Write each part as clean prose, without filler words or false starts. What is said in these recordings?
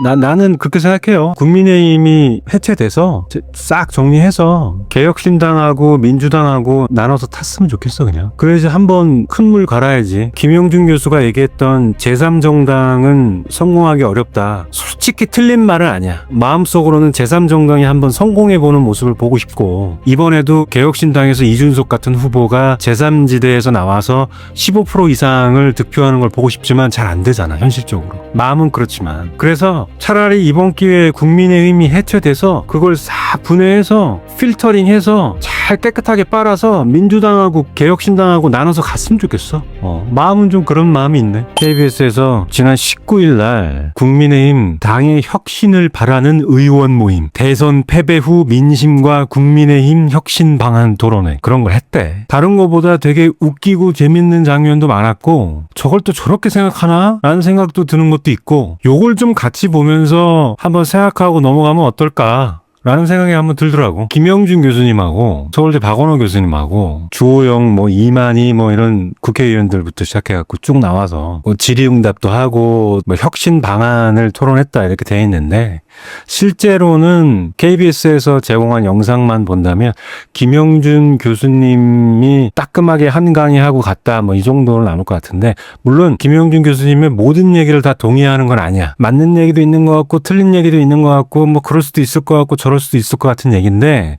나는 그렇게 생각해요. 국민의힘이 해체돼서 싹 정리해서 개혁신당하고 민주당하고 나눠서 탔으면 좋겠어 그냥. 그래야지 한번 큰 물 갈아야지. 김영준 교수가 얘기했던 제3정당은 성공하기 어렵다. 솔직히 틀린 말은 아니야. 마음속으로는 제3정당이 한번 성공해보는 모습을 보고 싶고, 이번에도 개혁신당에서 이준석 같은 후보가 제3지대에서 나와서 15% 이상을 득표하는 걸 보고 싶지만 잘 안 되잖아 현실적으로. 마음은 그렇지만. 그래서 차라리 이번 기회에 국민의힘이 해체돼서 그걸 싹 분해해서 필터링해서 잘 깨끗하게 빨아서 민주당하고 개혁신당하고 나눠서 갔으면 좋겠어. 마음은 좀 그런 마음이 있네. KBS에서 지난 19일 날 국민의힘 당의 혁신을 바라는 의원 모임, 대선 패배 후 민심과 국민의힘 혁신 방안 토론회, 그런 걸 했대. 다른 거보다 되게 웃기고 재밌는 장면도 많았고, 저걸 또 저렇게 생각하나? 라는 생각도 드는 것도 있고, 요걸 좀 같이 보면서 한번 생각하고 넘어가면 어떨까? 라는 생각이 한번 들더라고. 김영준 교수님하고 서울대 박원호 교수님하고 주호영 이만희 이런 국회의원들부터 시작해갖고 쭉 나와서 질의응답도 하고 혁신 방안을 토론했다 이렇게 돼 있는데, 실제로는 KBS에서 제공한 영상만 본다면 김영준 교수님이 따끔하게 한 강의하고 갔다 이 정도는 나올 것 같은데, 물론 김영준 교수님의 모든 얘기를 다 동의하는 건 아니야. 맞는 얘기도 있는 것 같고 틀린 얘기도 있는 것 같고 그럴 수도 있을 것 같고 저럴 수도 있을 것 같은 얘기인데,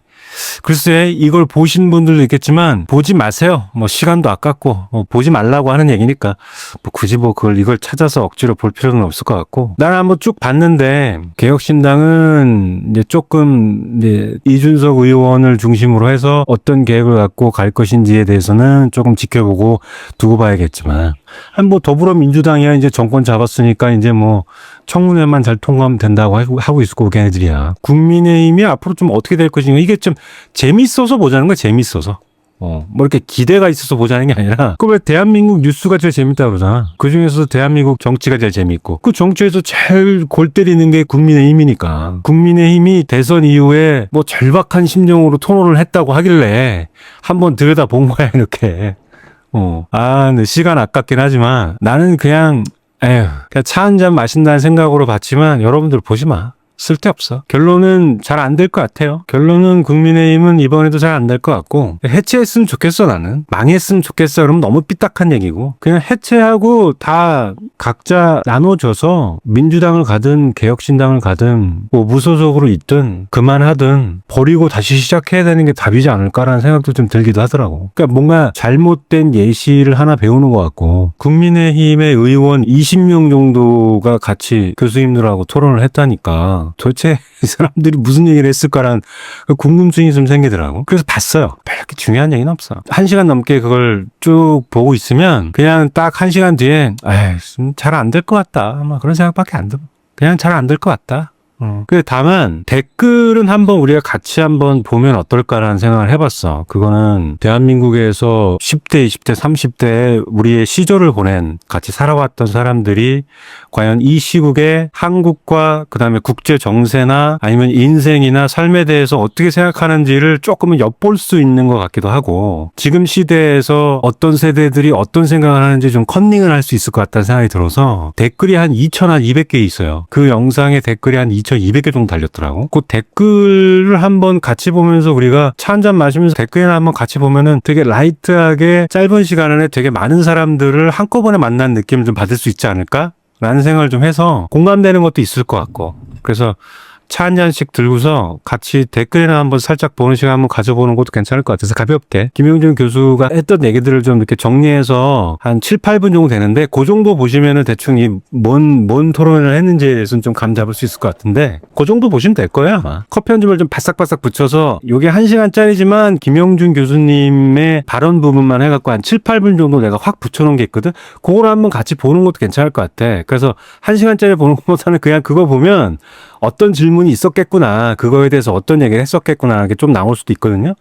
글쎄 이걸 보신 분들도 있겠지만 보지 마세요. 시간도 아깝고 보지 말라고 하는 얘기니까 굳이 이걸 찾아서 억지로 볼 필요는 없을 것 같고, 나는 한번 쭉 봤는데 개혁신당은 이제 조금 이준석 의원을 중심으로 해서 어떤 계획을 갖고 갈 것인지에 대해서는 조금 지켜보고 두고 봐야겠지만, 더불어민주당이야 이제 정권 잡았으니까 이제 청문회만 잘 통과하면 된다고 하고 있을 거고 걔네들이야. 국민의힘이 앞으로 좀 어떻게 될 것인가, 이게 좀 재밌어서 보자는 거야. 재밌어서. 이렇게 기대가 있어서 보자는 게 아니라, 왜 대한민국 뉴스가 제일 재밌다고 그러잖아. 그 중에서도 대한민국 정치가 제일 재밌고, 그 정치에서 제일 골 때리는 게 국민의힘이니까. 국민의힘이 대선 이후에 절박한 심정으로 토론을 했다고 하길래 한번 들여다 본 거야, 이렇게. 근데 시간 아깝긴 하지만 나는 그냥 차 한 잔 마신다는 생각으로 봤지만, 여러분들 보지 마. 쓸데없어. 결론은 잘 안 될 것 같아요. 결론은 국민의힘은 이번에도 잘 안 될 것 같고, 해체했으면 좋겠어. 나는 망했으면 좋겠어. 그러면 너무 삐딱한 얘기고, 그냥 해체하고 다 각자 나눠줘서 민주당을 가든 개혁신당을 가든 무소속으로 있든 그만하든 버리고 다시 시작해야 되는 게 답이지 않을까라는 생각도 좀 들기도 하더라고. 그러니까 뭔가 잘못된 예시를 하나 배우는 것 같고, 국민의힘의 의원 20명 정도가 같이 교수님들하고 토론을 했다니까 도대체 이 사람들이 무슨 얘기를 했을까라는 궁금증이 좀 생기더라고. 그래서 봤어요. 별로 중요한 얘기는 없어. 1시간 넘게 그걸 쭉 보고 있으면 그냥 딱 1시간 뒤에 잘 안 될 것 같다, 그런 생각밖에 안 들어. 그냥 잘 안 될 것 같다. 다만 댓글은 한번 우리가 같이 한번 보면 어떨까라는 생각을 해봤어. 그거는 대한민국에서 10대, 20대, 30대 우리의 시절을 보낸, 같이 살아왔던 사람들이 과연 이 시국에 한국과 그다음에 국제 정세나 아니면 인생이나 삶에 대해서 어떻게 생각하는지를 조금은 엿볼 수 있는 것 같기도 하고, 지금 시대에서 어떤 세대들이 어떤 생각을 하는지 좀 컨닝을 할 수 있을 것 같다는 생각이 들어서, 댓글이 한 2,200개 있어요. 그 영상에 댓글이 한 2,200개 정도 달렸더라고. 그 댓글을 한번 같이 보면서 우리가 차 한잔 마시면서 댓글이나 한번 같이 보면은 되게 라이트하게 짧은 시간 안에 되게 많은 사람들을 한꺼번에 만난 느낌을 좀 받을 수 있지 않을까? 라는 생각을 좀 해서 공감되는 것도 있을 것 같고, 그래서 차 한 잔씩 들고서 같이 댓글이나 한번 살짝 보는 시간 한번 가져보는 것도 괜찮을 것 같아서 가볍게 김영준 교수가 했던 얘기들을 좀 이렇게 정리해서 한 7, 8분 정도 되는데, 그 정도 보시면은 대충 뭔 토론을 했는지에 대해서는 좀 감 잡을 수 있을 것 같은데, 그 정도 보시면 될 거예요 아마. 커피 한 줌을 좀 바싹바싹 붙여서, 요게 1시간짜리지만 김영준 교수님의 발언 부분만 해갖고 한 7, 8분 정도 내가 확 붙여놓은 게 있거든. 그걸 한번 같이 보는 것도 괜찮을 것 같아. 그래서 1시간짜리 보는 것보다는 그냥 그거 보면 어떤 질문이 있었겠구나, 그거에 대해서 어떤 얘기를 했었겠구나, 이게 좀 나올 수도 있거든요.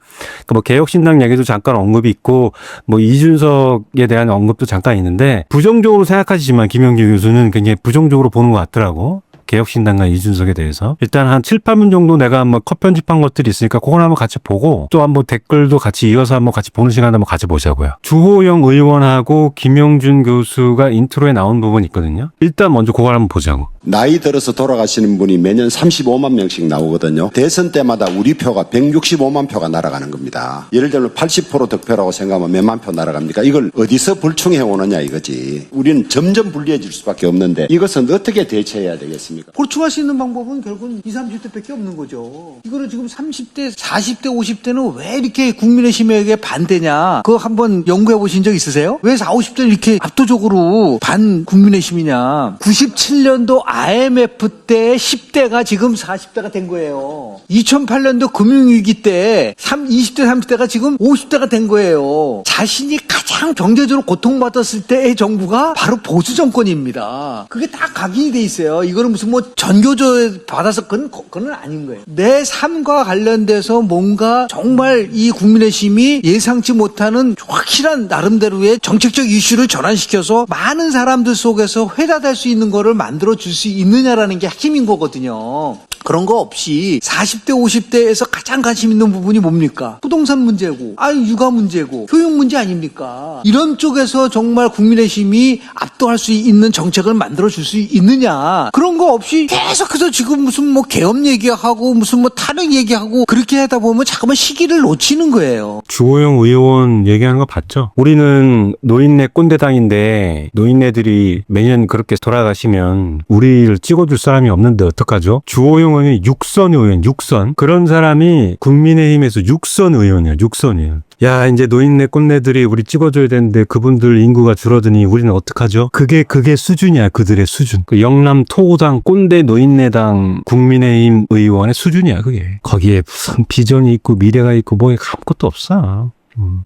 그러니까 개혁신당 얘기도 잠깐 언급이 있고, 이준석에 대한 언급도 잠깐 있는데, 부정적으로 생각하시지만 김영준 교수는 굉장히 부정적으로 보는 것 같더라고. 개혁신당과 이준석에 대해서. 일단 한 7, 8분 정도 내가 한번 컷 편집한 것들이 있으니까 그걸 한번 같이 보고, 또 한번 댓글도 같이 이어서 한번 같이 보는 시간 한번 가져보자고요. 주호영 의원하고 김영준 교수가 인트로에 나온 부분이 있거든요. 일단 먼저 그걸 한번 보자고. 나이 들어서 돌아가시는 분이 매년 35만 명씩 나오거든요. 대선 때마다 우리 표가 165만 표가 날아가는 겁니다. 예를 들면 80% 득표라고 생각하면 몇만 표 날아갑니까? 이걸 어디서 불충해 오느냐 이거지. 우리는 점점 불리해질 수밖에 없는데 이것은 어떻게 대처해야 되겠습니까? 보충할 수 있는 방법은 결국은 20, 30대밖에 없는 거죠. 이거를 지금 30대, 40대, 50대는 왜 이렇게 국민의힘에게 반대냐? 그거 한번 연구해 보신 적 있으세요? 왜 40, 50대는 이렇게 압도적으로 반 국민의힘이냐? 97년도 IMF 때 10대가 지금 40대가 된 거예요. 2008년도 금융위기 때 20대, 30대가 지금 50대가 된 거예요. 자신이 가장 경제적으로 고통받았을 때의 정부가 바로 보수 정권입니다. 그게 다 각인이 돼 있어요. 이거는 무슨 뭐 전교조 받아서 그건 아닌 거예요. 내 삶과 관련돼서 뭔가 정말 이 국민의힘이 예상치 못하는 확실한 나름대로의 정책적 이슈를 전환시켜서 많은 사람들 속에서 회자될 수 있는 거를 만들어줄 수 있느냐라는 게 핵심인 거거든요. 그런 거 없이 40대, 50대에서 가장 관심 있는 부분이 뭡니까? 부동산 문제고, 육아 문제고, 교육 문제 아닙니까? 이런 쪽에서 정말 국민의힘이 압도할 수 있는 정책을 만들어줄 수 있느냐? 그런 거 없이 계속해서 지금 무슨 뭐 계엄 얘기하고 무슨 뭐 탄핵 얘기하고 그렇게 하다 보면 잠깐만 시기를 놓치는 거예요. 주호영 의원 얘기하는 거 봤죠? 우리는 노인네 꼰대당인데 노인네들이 매년 그렇게 돌아가시면 우리를 찍어줄 사람이 없는데 어떡하죠? 주호영 의원이 육선 의원, 육선. 그런 사람이 국민의힘에서 육선 의원이야, 육선 의원. 야, 이제 노인네 꼰대들이 우리 찍어줘야 되는데 그분들 인구가 줄어드니 우리는 어떡하죠? 그게 수준이야, 그들의 수준. 그 영남 토호당 꼰대 노인네당 국민의힘 의원의 수준이야, 그게. 거기에 무슨 비전이 있고 미래가 있고 뭐 아무것도 없어.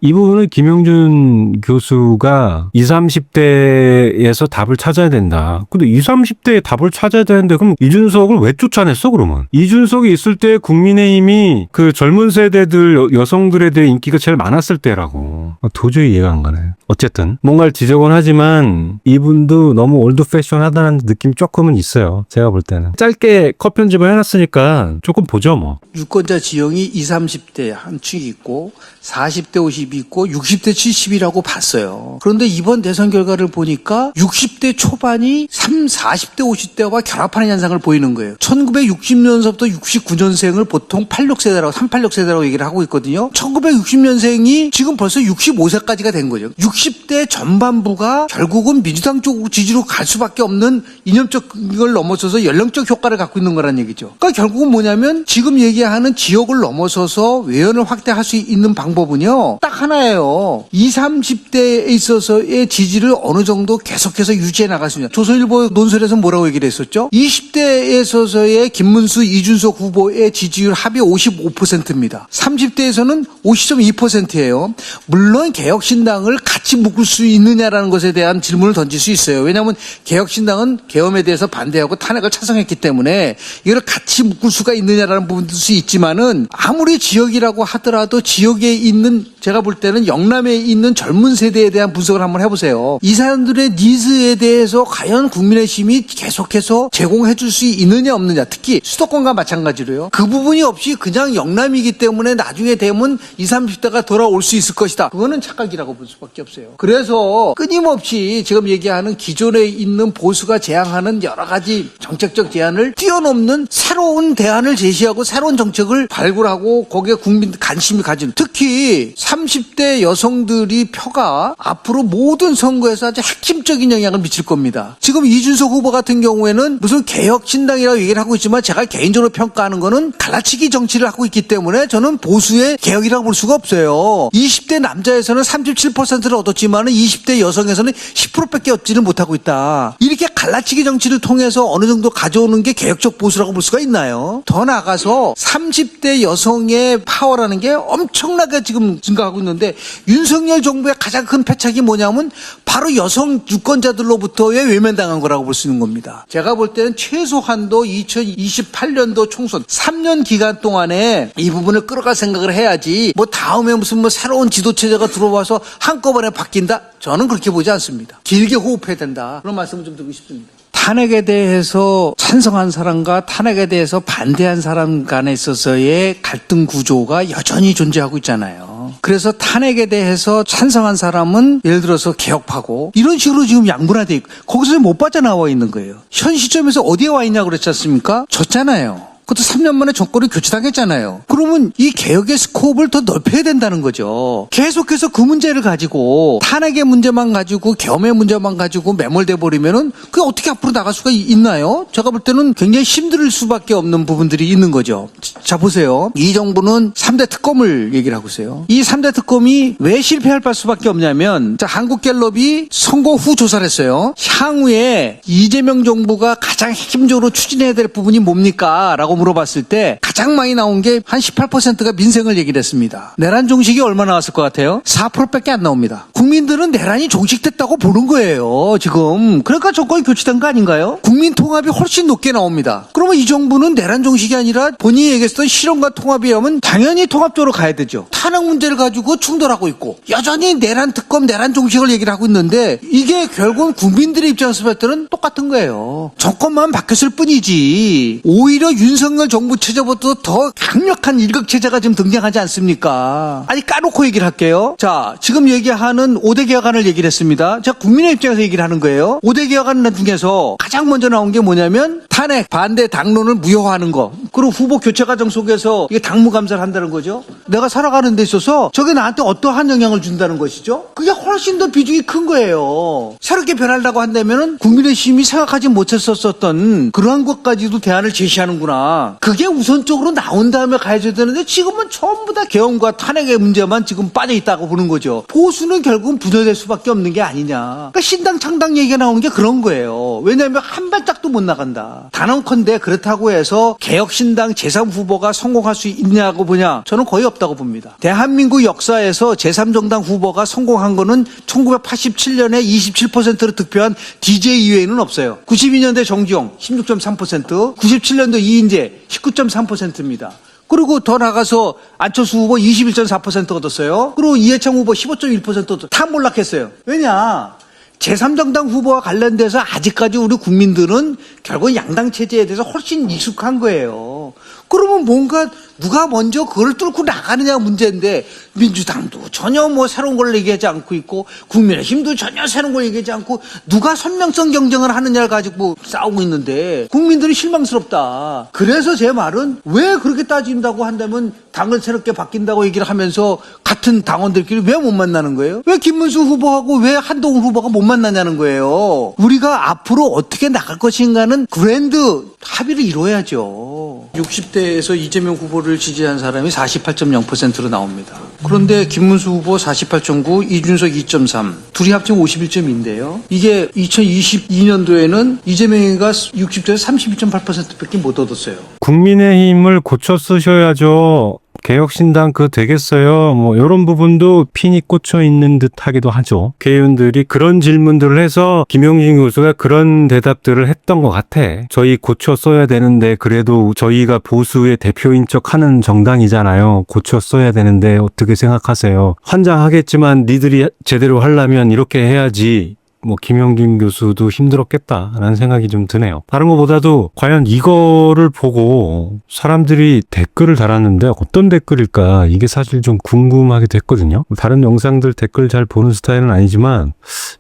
이 부분을 김영준 교수가 20, 30대에서 답을 찾아야 된다. 근데 20, 30대에 답을 찾아야 되는데 그럼 이준석을 왜 쫓아냈어 그러면? 이준석이 있을 때 국민의힘이 그 젊은 세대들 여성들에 대해 인기가 제일 많았을 때라고. 도저히 이해가 안 가네. 어쨌든 뭔가를 지적은 하지만 이분도 너무 올드 패션하다는 느낌 조금은 있어요. 제가 볼 때는. 짧게 컷 편집을 해놨으니까 조금 보죠 뭐. 유권자 지형이 20, 30대 한 축이 있고 40대 50이 있고 60대 70이라고 봤어요. 그런데 이번 대선 결과를 보니까 60대 초반이 40대 50대와 결합하는 현상을 보이는 거예요. 1960년서부터 69년생을 보통 86세대라고 386세대라고 얘기를 하고 있거든요. 1960년생이 지금 벌써 65세까지가 된 거죠. 60대 전반부가 결국은 민주당 쪽 지지로 갈 수밖에 없는 이념적 걸 넘어서서 연령적 효과를 갖고 있는 거란 얘기죠. 그러니까 결국은 뭐냐면 지금 얘기하는 지역을 넘어서서 외연을 확대할 수 있는 방법은요. 딱 하나예요. 20, 30대에 있어서의 지지를 어느 정도 계속해서 유지해 나갔습니다. 조선일보 논설에서 뭐라고 얘기를 했었죠? 20대에 있어서의 김문수, 이준석 후보의 지지율 합이 55%입니다. 30대에서는 50.2%예요. 물론 개혁신당을 같이 묶을 수 있느냐라는 것에 대한 질문을 던질 수 있어요. 왜냐하면 개혁신당은 계엄에 대해서 반대하고 탄핵을 찬성했기 때문에 이걸 같이 묶을 수가 있느냐라는 부분도 수 있지만은 아무리 지역이라고 하더라도 지역에 있는 제가 볼 때는 영남에 있는 젊은 세대에 대한 분석을 한번 해보세요. 이 사람들의 니즈에 대해서 과연 국민의힘이 계속해서 제공해 줄 수 있느냐 없느냐, 특히 수도권과 마찬가지로요. 그 부분이 없이 그냥 영남이기 때문에 나중에 되면 20, 30대가 돌아올 수 있을 것이다. 그거는 착각이라고 볼 수밖에 없어요. 그래서 끊임없이 지금 얘기하는 기존에 있는 보수가 제안하는 여러 가지 정책적 제안을 뛰어넘는 새로운 대안을 제시하고 새로운 정책을 발굴하고 거기에 국민 관심이 가지는, 특히 30대 여성들이 표가 앞으로 모든 선거에서 아주 핵심적인 영향을 미칠 겁니다. 지금 이준석 후보 같은 경우에는 무슨 개혁신당이라고 얘기를 하고 있지만 제가 개인적으로 평가하는 거는 갈라치기 정치를 하고 있기 때문에 저는 보수의 개혁이라고 볼 수가 없어요. 20대 남자에서는 37%를 얻었지만 20대 여성에서는 10%밖에 얻지를 못하고 있다. 이렇게 갈라치기 정치를 통해서 어느 정도 가져오는 게 개혁적 보수라고 볼 수가 있나요? 더 나아가서 30대 여성의 파워라는 게 엄청나게 지금 증가하고 있는데 윤석열 정부의 가장 큰 패착이 뭐냐면 바로 여성 유권자들로부터의 외면당한 거라고 볼 수 있는 겁니다. 제가 볼 때는 최소한도 2028년도 총선 3년 기간 동안에 이 부분을 끌어갈 생각을 해야지 뭐 다음에 무슨 뭐 새로운 지도체제가 들어와서 한꺼번에 바뀐다? 저는 그렇게 보지 않습니다. 길게 호흡해야 된다. 그런 말씀을 좀 드리고 싶습니다. 탄핵에 대해서 찬성한 사람과 탄핵에 대해서 반대한 사람 간에 있어서의 갈등 구조가 여전히 존재하고 있잖아요. 그래서 탄핵에 대해서 찬성한 사람은 예를 들어서 개혁파고 이런 식으로 지금 양분화돼 있고 거기서 못 빠져나와 있는 거예요. 현 시점에서 어디에 와 있냐고 그랬지 않습니까? 졌잖아요. 그것도 3년 만에 정권을 교체당했잖아요. 그러면 이 개혁의 스코프를 더 넓혀야 된다는 거죠. 계속해서 그 문제를 가지고 탄핵의 문제만 가지고 겸의 문제만 가지고 매몰돼 버리면은 그게 어떻게 앞으로 나갈 수가 있나요? 제가 볼 때는 굉장히 힘들 수밖에 없는 부분들이 있는 거죠. 자 보세요. 이 정부는 3대 특검을 얘기를 하고 있어요. 이 3대 특검이 왜 실패할 수밖에 없냐면 자 한국갤럽이 선거 후 조사를 했어요. 향후에 이재명 정부가 가장 핵심적으로 추진해야 될 부분이 뭡니까? 라고 물어봤을 때 가장 많이 나온 게 한 18%가 민생을 얘기를 했습니다. 내란 종식이 얼마 나왔을 것 같아요? 4%밖에 안 나옵니다. 국민들은 내란이 종식됐다고 보는 거예요. 지금. 그러니까 정권이 교체된 거 아닌가요? 국민 통합이 훨씬 높게 나옵니다. 그러면 이 정부는 내란 종식이 아니라 본인이 얘기했던 실현과 통합이라면 당연히 통합적으로 가야 되죠. 탄핵 문제를 가지고 충돌하고 있고 여전히 내란 특검, 내란 종식을 얘기를 하고 있는데 이게 결국은 국민들의 입장에서 볼 때는 똑같은 거예요. 정권만 바뀌었을 뿐이지 오히려 윤석열 정부 체제보다 더 강력한 일극체제가 지금 등장하지 않습니까? 아니 까놓고 얘기를 할게요. 자 지금 얘기하는 5대 개혁안을 얘기를 했습니다. 제가 국민의 입장에서 얘기를 하는 거예요. 5대 개혁안 중에서 가장 먼저 나온 게 뭐냐면 탄핵 반대 당론을 무효화하는 거. 그리고 후보 교체 과정 속에서 이게 당무감사를 한다는 거죠. 내가 살아가는 데 있어서 저게 나한테 어떠한 영향을 준다는 것이죠. 그게 훨씬 더 비중이 큰 거예요. 새롭게 변하려고 한다면은 국민의힘이 생각하지 못했었던 그러한 것까지도 대안을 제시하는구나. 그게 우선적으로 나온 다음에 가야져야 되는데 지금은 전부 다 개헌과 탄핵의 문제만 지금 빠져 있다고 보는 거죠. 보수는 결국은 분열될 수밖에 없는 게 아니냐. 그러니까 신당 창당 얘기가 나오는 게 그런 거예요. 왜냐하면 한 발짝도 못 나간다. 단언컨대 그렇다고 해서 개혁신당 제3후보가 성공할 수 있냐고 보냐? 저는 거의 없다고 봅니다. 대한민국 역사에서 제3정당 후보가 성공한 거는 1987년에 27%로 득표한 DJ 이외에는 없어요. 92년대 정주영 16.3%, 97년도 이인재 19.3%입니다. 그리고 더 나가서 안철수 후보 21.4% 얻었어요. 그리고 이해창 후보 15.1% 다 몰락했어요. 왜냐? 제3정당 후보와 관련돼서 아직까지 우리 국민들은 결국 양당 체제에 대해서 훨씬 익숙한 거예요. 그러면 뭔가 누가 먼저 그걸 뚫고 나가느냐가 문제인데 민주당도 전혀 뭐 새로운 걸 얘기하지 않고 있고 국민의힘도 전혀 새로운 걸 얘기하지 않고 누가 선명성 경쟁을 하느냐를 가지고 싸우고 있는데 국민들이 실망스럽다. 그래서 제 말은 왜 그렇게 따진다고 한다면 당을 새롭게 바뀐다고 얘기를 하면서 같은 당원들끼리 왜 못 만나는 거예요? 왜 김문수 후보하고 왜 한동훈 후보가 못 만나냐는 거예요. 우리가 앞으로 어떻게 나갈 것인가는 그랜드 합의를 이루어야죠. 60대에서 이재명 후보를 지지한 사람이 48.0%로 나옵니다. 그런데 김문수 후보 48.9, 이준석 2.3, 둘이 합치면 51.2인데요. 이게 2022년도에는 이재명이가 60대에서 32.8%밖에 못 얻었어요. 국민의힘을 고쳐 쓰셔야죠. 개혁신당 되겠어요. 뭐 이런 부분도 핀이 꽂혀 있는 듯하기도 하죠. 개의원들이 그런 질문들을 해서 김용진 교수가 그런 대답들을 했던 것 같아. 저희 고쳐 써야 되는데 그래도 저희가 보수의 대표인 척 하는 정당이잖아요. 고쳐 써야 되는데 어떻게 생각하세요? 환장하겠지만 니들이 제대로 하려면 이렇게 해야지. 뭐 김용진 교수도 힘들었겠다라는 생각이 좀 드네요. 다른 것보다도 과연 이거를 보고 사람들이 댓글을 달았는데 어떤 댓글일까 이게 사실 좀 궁금하기도 했거든요. 다른 영상들 댓글 잘 보는 스타일은 아니지만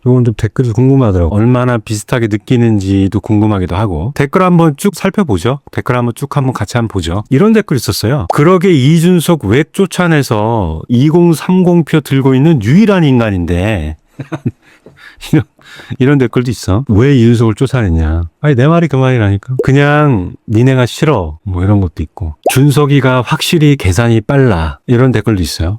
이건 좀 댓글이 궁금하더라고요. 얼마나 비슷하게 느끼는지도 궁금하기도 하고 댓글 한번 쭉 살펴보죠. 댓글 한번 쭉 같이 한번 보죠. 이런 댓글 있었어요. 그러게 이준석 왜 쫓아내서 2030표 들고 있는 유일한 인간인데 이런 댓글도 있어. 왜 이준석을 쫓아냈냐. 아니 내 말이 그 말이라니까. 그냥 니네가 싫어. 뭐 이런 것도 있고. 준석이가 확실히 계산이 빨라. 이런 댓글도 있어요.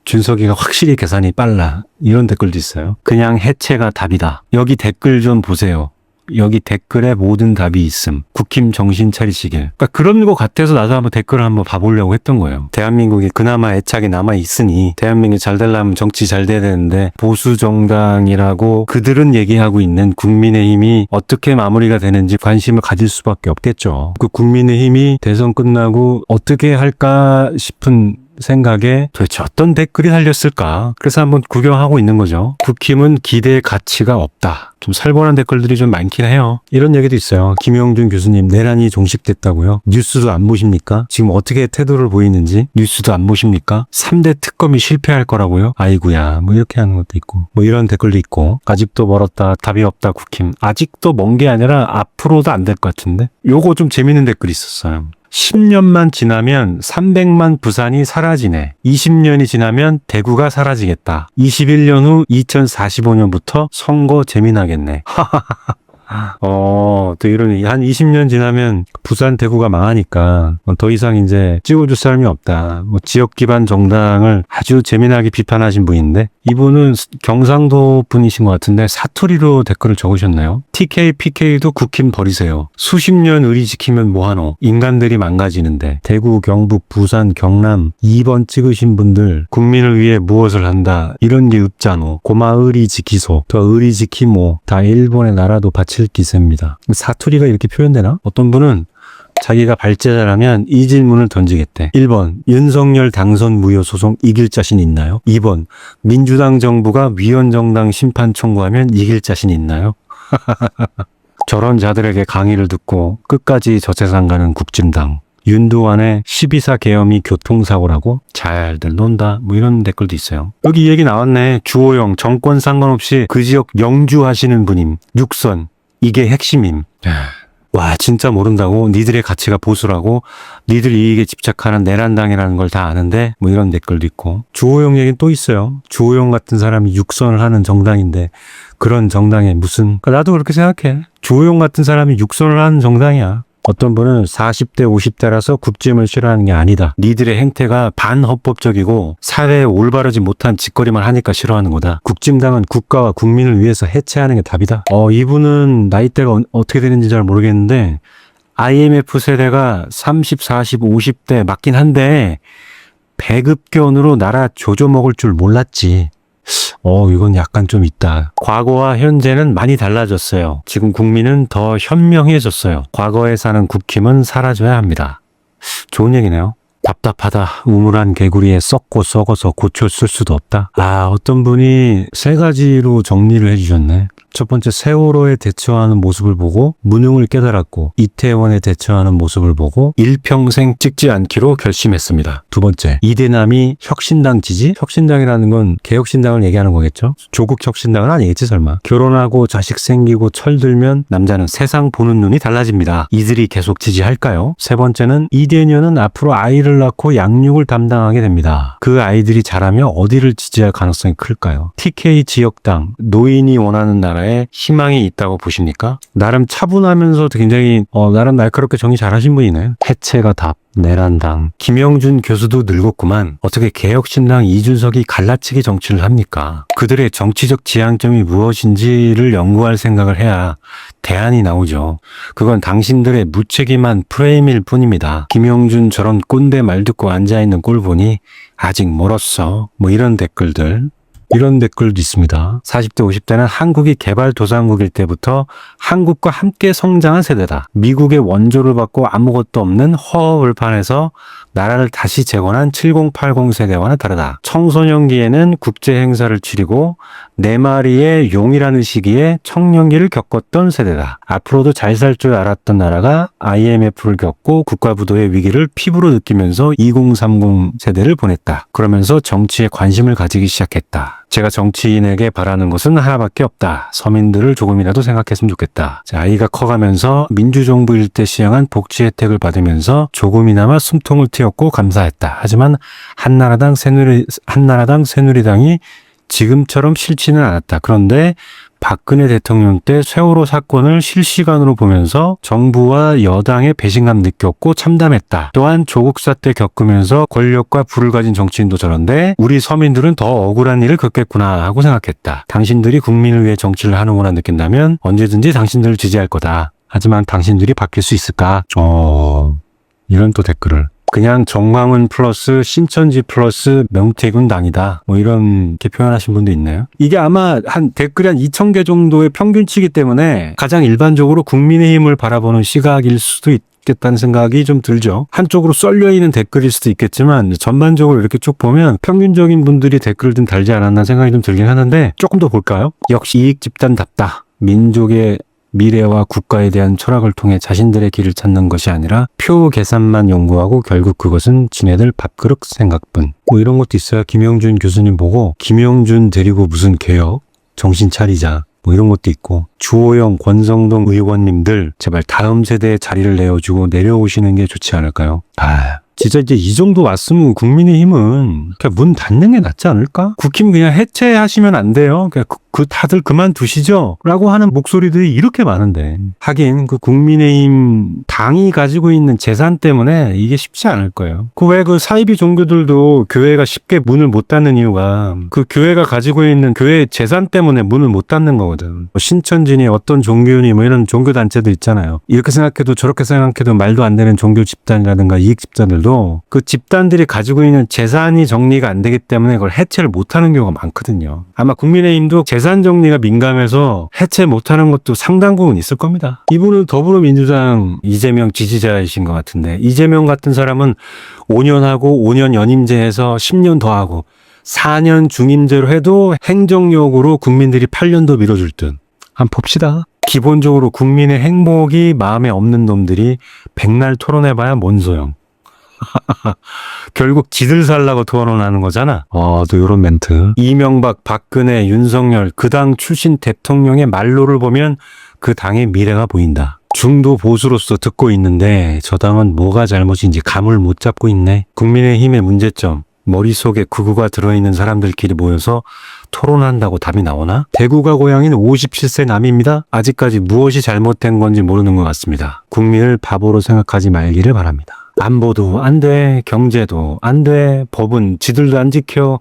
준석이가 확실히 계산이 빨라. 이런 댓글도 있어요. 그냥 해체가 답이다. 여기 댓글 좀 보세요. 여기 댓글에 모든 답이 있음. 국힘 정신 차리시길. 그러니까 그런 거 같아서 나도 한번 댓글을 한번 봐보려고 했던 거예요. 대한민국이 그나마 애착이 남아있으니 대한민국이 잘 되려면 정치 잘 돼야 되는데 보수 정당이라고 그들은 얘기하고 있는 국민의힘이 어떻게 마무리가 되는지 관심을 가질 수밖에 없겠죠. 그 국민의힘이 대선 끝나고 어떻게 할까 싶은 생각에 도대체 어떤 댓글이 달렸을까? 그래서 한번 구경하고 있는 거죠. 국힘은 기대의 가치가 없다. 좀 살벌한 댓글들이 좀 많긴 해요. 이런 얘기도 있어요. 김영준 교수님 내란이 종식됐다고요? 뉴스도 안 보십니까? 지금 어떻게 태도를 보이는지 뉴스도 안 보십니까? 3대 특검이 실패할 거라고요? 아이고야 뭐 이렇게 하는 것도 있고 뭐 이런 댓글도 있고 아직도 멀었다 답이 없다 국힘 아직도 먼 게 아니라 앞으로도 안 될 것 같은데 요거 좀 재밌는 댓글이 있었어요. 10년만 지나면 300만 부산이 사라지네. 20년이 지나면 대구가 사라지겠다. 21년 후 2045년부터 선거 재미나겠네. 또 이런, 한 20년 지나면 부산, 대구가 망하니까 더 이상 이제 찍어줄 사람이 없다. 뭐 지역 기반 정당을 아주 재미나게 비판하신 분인데 이분은 경상도 분이신 것 같은데 사투리로 댓글을 적으셨나요? TK, PK도 국힘 버리세요. 수십 년 의리 지키면 뭐하노? 인간들이 망가지는데 대구, 경북, 부산, 경남 2번 찍으신 분들 국민을 위해 무엇을 한다. 이런 게 없잖아. 고마 의리 지키소. 더 의리 지키모. 다 일본의 나라도 바칠 기세입니다. 사투리가 이렇게 표현되나? 어떤 분은 자기가 발제자라면 이 질문을 던지겠대. 1번, 윤석열 당선 무효 소송 이길 자신 있나요? 2번, 민주당 정부가 위헌정당 심판 청구하면 이길 자신 있나요? 저런 자들에게 강의를 듣고 끝까지 저세상 가는 국진당. 윤두환의 12사 계엄이 교통사고라고 잘들 논다. 뭐 이런 댓글도 있어요. 여기 얘기 나왔네. 주호영 정권 상관없이 그 지역 영주하시는 분임. 육선. 이게 핵심임. 와 진짜 모른다고 니들의 가치가 보수라고 니들 이익에 집착하는 내란당이라는 걸 다 아는데 뭐 이런 댓글도 있고 주호영 얘기는 또 있어요. 주호영 같은 사람이 육선을 하는 정당인데 그런 정당에 무슨 나도 그렇게 생각해. 주호영 같은 사람이 육선을 하는 정당이야. 어떤 분은 40대 50대라서 국짐을 싫어하는 게 아니다. 니들의 행태가 반헌법적이고 사회에 올바르지 못한 짓거리만 하니까 싫어하는 거다. 국짐당은 국가와 국민을 위해서 해체하는 게 답이다. 이분은 나이대가 어떻게 되는지 잘 모르겠는데 IMF 세대가 30, 40, 50대 맞긴 한데 배급견으로 나라 조져먹을 줄 몰랐지. 이건 약간 좀 있다. 과거와 현재는 많이 달라졌어요. 지금 국민은 더 현명해졌어요. 과거에 사는 국힘은 사라져야 합니다. 좋은 얘기네요. 답답하다. 우물한 개구리에 썩고 썩어서 고쳐쓸 수도 없다. 어떤 분이 세 가지로 정리를 해주셨네. 첫 번째, 세월호에 대처하는 모습을 보고 무능을 깨달았고 이태원에 대처하는 모습을 보고 일평생 찍지 않기로 결심했습니다. 두 번째, 이대남이 혁신당 지지? 혁신당이라는 건 개혁신당을 얘기하는 거겠죠? 조국 혁신당은 아니겠지 설마. 결혼하고 자식 생기고 철들면 남자는 세상 보는 눈이 달라집니다. 이들이 계속 지지할까요? 세 번째는 이대녀는 앞으로 아이를 낳고 양육을 담당하게 됩니다. 그 아이들이 자라며 어디를 지지할 가능성이 클까요? TK 지역당, 노인이 원하는 나라에 희망이 있다고 보십니까? 나름 차분하면서도 굉장히 나름 날카롭게 정리 잘하신 분이네. 해체가 답. 내란당. 김영준 교수도 늙었구만. 어떻게 개혁신당 이준석이 갈라치기 정치를 합니까? 그들의 정치적 지향점이 무엇인지를 연구할 생각을 해야 대안이 나오죠. 그건 당신들의 무책임한 프레임일 뿐입니다. 김영준 저런 꼰대 말 듣고 앉아있는 꼴 보니 아직 멀었어. 뭐 이런 댓글들. 이런 댓글도 있습니다. 40대 50대는 한국이 개발도상국일 때부터 한국과 함께 성장한 세대다. 미국의 원조를 받고 아무것도 없는 허허벌판에서 나라를 다시 재건한 7080 세대와는 다르다. 청소년기에는 국제행사를 치르고 4마리의 용이라는 시기에 청년기를 겪었던 세대다. 앞으로도 잘 살 줄 알았던 나라가 IMF를 겪고 국가부도의 위기를 피부로 느끼면서 2030 세대를 보냈다. 그러면서 정치에 관심을 가지기 시작했다. 제가 정치인에게 바라는 것은 하나밖에 없다. 서민들을 조금이라도 생각했으면 좋겠다. 아이가 커가면서 민주정부일 때 시행한 복지 혜택을 받으면서 조금이나마 숨통을 트였고 감사했다. 하지만 한나라당 새누리당이 지금처럼 싫지는 않았다. 그런데 박근혜 대통령 때 세월호 사건을 실시간으로 보면서 정부와 여당의 배신감 느꼈고 참담했다. 또한 조국 사태 겪으면서 권력과 부를 가진 정치인도 저런데 우리 서민들은 더 억울한 일을 겪겠구나 하고 생각했다. 당신들이 국민을 위해 정치를 하는구나 느낀다면 언제든지 당신들을 지지할 거다. 하지만 당신들이 바뀔 수 있을까? 이런 또 댓글을. 그냥 정광훈 플러스 신천지 플러스 명태균 당이다. 뭐 이렇게 표현하신 분도 있나요? 이게 아마 댓글이 한 2,000개 정도의 평균치이기 때문에 가장 일반적으로 국민의힘을 바라보는 시각일 수도 좋겠다는 생각이 좀 들죠. 한쪽으로 쏠려 있는 댓글일 수도 있겠지만 전반적으로 이렇게 쭉 보면 평균적인 분들이 댓글을 좀 달지 않았나 생각이 좀 들긴 하는데 조금 더 볼까요? 역시 이익 집단답다. 민족의 미래와 국가에 대한 철학을 통해 자신들의 길을 찾는 것이 아니라 표 계산만 연구하고 결국 그것은 지네들 밥그릇 생각뿐. 뭐 이런 것도 있어요. 김영준 교수님 보고 김영준 데리고 무슨 개혁? 정신 차리자. 뭐 이런 것도 있고 주호영, 권성동 의원님들 제발 다음 세대에 자리를 내어주고 내려오시는 게 좋지 않을까요? 진짜 이제 이 정도 왔으면 국민의힘은 그냥 문 닫는 게 낫지 않을까? 국힘 그냥 해체하시면 안 돼요. 그냥 다들 그만두시죠? 라고 하는 목소리들이 이렇게 많은데. 하긴 그 국민의힘 당이 가지고 있는 재산 때문에 이게 쉽지 않을 거예요. 왜 그 사이비 종교들도 교회가 쉽게 문을 못 닫는 이유가 그 교회가 가지고 있는 교회 재산 때문에 문을 못 닫는 거거든. 뭐 신천지니 어떤 종교니 뭐 이런 종교단체들 있잖아요. 이렇게 생각해도 저렇게 생각해도 말도 안 되는 종교 집단이라든가 이익 집단들도 그 집단들이 가지고 있는 재산이 정리가 안 되기 때문에 그걸 해체를 못 하는 경우가 많거든요. 아마 국민의힘도 재산 정리가 민감해서 해체 못하는 것도 상당 부분 있을 겁니다. 이분은 더불어민주당 이재명 지지자이신 것 같은데 이재명 같은 사람은 5년 하고 5년 연임제해서 10년 더 하고 4년 중임제로 해도 행정력으로 국민들이 8년 더 밀어줄 듯. 한번 봅시다. 기본적으로 국민의 행복이 마음에 없는 놈들이 백날 토론해봐야 뭔 소용. 결국 지들 살라고 토론하는 거잖아. 또 요런 멘트. 이명박, 박근혜, 윤석열 그 당 출신 대통령의 말로를 보면 그 당의 미래가 보인다. 중도 보수로서 듣고 있는데 저 당은 뭐가 잘못인지 감을 못 잡고 있네. 국민의힘의 문제점. 머릿속에 극우가 들어있는 사람들끼리 모여서 토론한다고 답이 나오나? 대구가 고향인 57세 남입니다. 아직까지 무엇이 잘못된 건지 모르는 것 같습니다. 국민을 바보로 생각하지 말기를 바랍니다. 안보도 안 돼, 경제도 안 돼, 법은 지들도 안 지켜.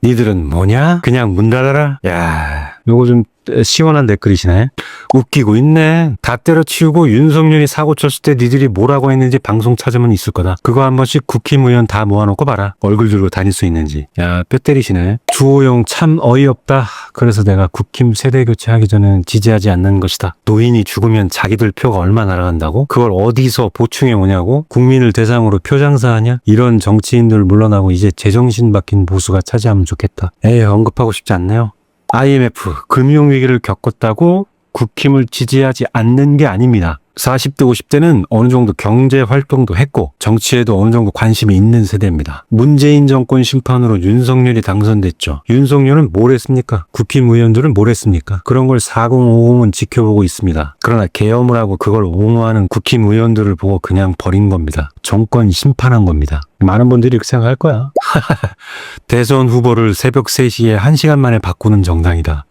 니들은 뭐냐? 그냥 문 닫아라? 야, 요거 좀 시원한 댓글이시네. 웃기고 있네. 다 때려치우고 윤석열이 사고 쳤을 때 니들이 뭐라고 했는지 방송 찾으면 있을 거다. 그거 한 번씩 국힘 의원 다 모아놓고 봐라. 얼굴 들고 다닐 수 있는지. 야, 뼈 때리시네. 주호영 참 어이없다. 그래서 내가 국힘 세대 교체하기 전에는 지지하지 않는 것이다. 노인이 죽으면 자기들 표가 얼마 날아간다고? 그걸 어디서 보충해 오냐고? 국민을 대상으로 표 장사하냐? 이런 정치인들 물러나고 이제 제정신 바뀐 보수가 차지하면 좋겠다. 언급하고 싶지 않네요. IMF 금융위기를 겪었다고 국힘을 지지하지 않는 게 아닙니다. 40대 50대는 어느 정도 경제 활동도 했고 정치에도 어느 정도 관심이 있는 세대입니다. 문재인 정권 심판으로 윤석열이 당선됐죠. 윤석열은 뭘 했습니까? 국힘 의원들은 뭘 했습니까? 그런 걸 4050은 지켜보고 있습니다. 그러나 계엄을 하고 그걸 옹호하는 국힘 의원들을 보고 그냥 버린 겁니다. 정권 심판한 겁니다. 많은 분들이 이렇게 생각할 거야. 대선 후보를 새벽 3시에 1시간 만에 바꾸는 정당이다.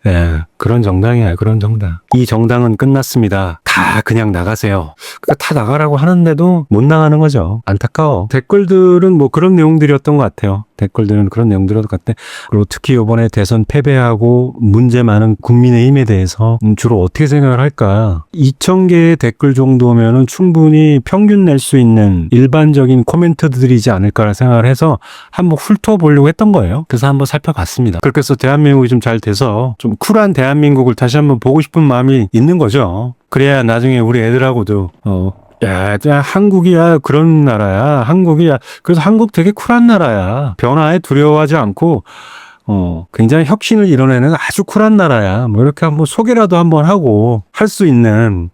네, 그런 정당이야, 그런 정당. 이 정당은 끝났습니다. 다 그냥 나가세요. 그러니까 다 나가라고 하는데도 못 나가는 거죠. 안타까워. 댓글들은 뭐 그런 내용들이었던 것 같아요. 댓글들은 그런 내용들이었던 것 같아. 그리고 특히 이번에 대선 패배하고 문제 많은 국민의힘에 대해서 주로 어떻게 생각을 할까? 2,000개의 댓글 정도면은 충분히 평균 낼 수 있는 일반적인 코멘트들이지 않을까를 생각을 해서 한번 훑어보려고 했던 거예요. 그래서 한번 살펴봤습니다. 그렇게 해서 대한민국이 좀 잘 돼서 좀 쿨한 대한민국을 다시 한번 보고 싶은 마음이 있는 거죠. 그래야 나중에 우리 애들하고도 야, 한국이야 그런 나라야. 한국이야. 그래서 한국 되게 쿨한 나라야. 변화에 두려워하지 않고 굉장히 혁신을 이뤄내는 아주 쿨한 나라야. 뭐 이렇게 한번 소개라도 한번 하고 할 수 있는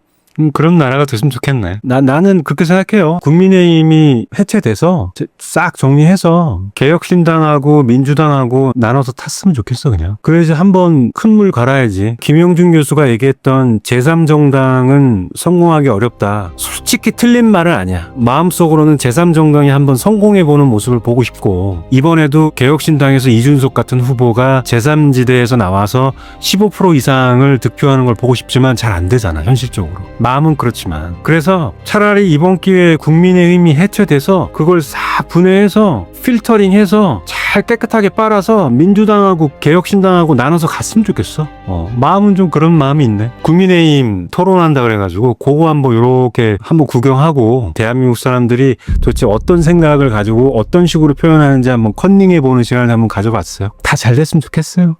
그런 나라가 됐으면 좋겠네. 나는 그렇게 생각해요. 국민의힘이 해체돼서 싹 정리해서 개혁신당하고 민주당하고 나눠서 탔으면 좋겠어 그냥. 그래야지 한번 큰 물 갈아야지. 김영준 교수가 얘기했던 제3정당은 성공하기 어렵다. 솔직히 틀린 말은 아니야. 마음속으로는 제3정당이 한번 성공해보는 모습을 보고 싶고 이번에도 개혁신당에서 이준석 같은 후보가 제3지대에서 나와서 15% 이상을 득표하는 걸 보고 싶지만 잘 안 되잖아 현실적으로. 마음은 그렇지만. 그래서 차라리 이번 기회에 국민의힘이 해체돼서 그걸 싹 분해해서 필터링해서 잘 깨끗하게 빨아서 민주당하고 개혁신당하고 나눠서 갔으면 좋겠어. 마음은 좀 그런 마음이 있네. 국민의힘 토론한다 그래가지고 그거 한번 요렇게 한번 구경하고 대한민국 사람들이 도대체 어떤 생각을 가지고 어떤 식으로 표현하는지 한번 컨닝해보는 시간을 한번 가져봤어요. 다 잘 됐으면 좋겠어요.